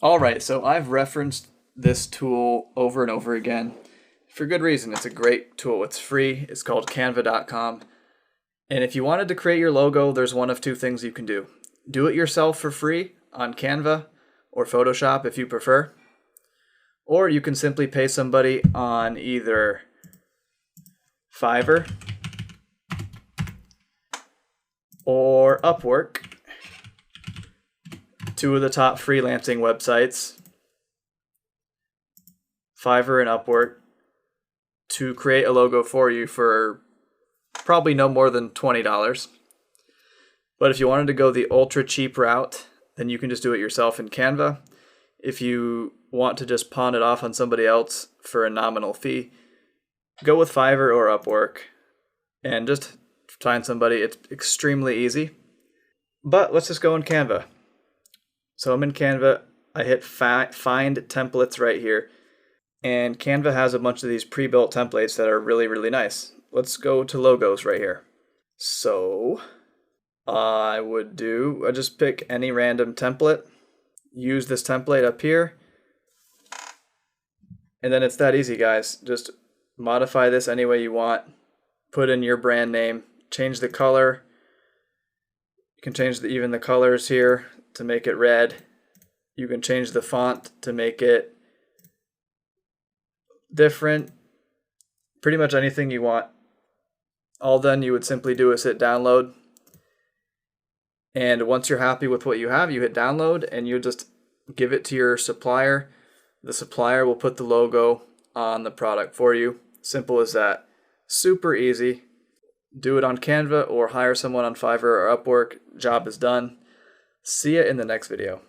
All right, so I've referenced this tool over and over again for good reason. It's a great tool. It's free. It's called canva.com. And if you wanted to create your logo, there's one of two things you can do. Do it yourself for free on Canva or Photoshop if you prefer. Or you can simply pay somebody on either Fiverr or Upwork, two of the top freelancing websites, Fiverr and Upwork, to create a logo for you for probably no more than $20. But if you wanted to go the ultra cheap route, then you can just do it yourself in Canva. If you want to just pawn it off on somebody else for a nominal fee, go with Fiverr or Upwork and just find somebody. It's extremely easy. But let's just go in Canva. So I'm in Canva. I hit find templates right here. And Canva has a bunch of these pre-built templates that are really, really nice. Let's go to logos right here. So I just pick any random template, use this template up here, and then it's that easy, guys. Just modify this any way you want, put in your brand name, change the color. You can change even the colors here to make it red. You can change the font to make it different. Pretty much anything you want. All then you would simply do is hit download. And once you're happy with what you have, you hit download and you just give it to your supplier. The supplier will put the logo on the product for you. Simple as that. Super easy. Do it on Canva or hire someone on Fiverr or Upwork. Job is done. See you in the next video.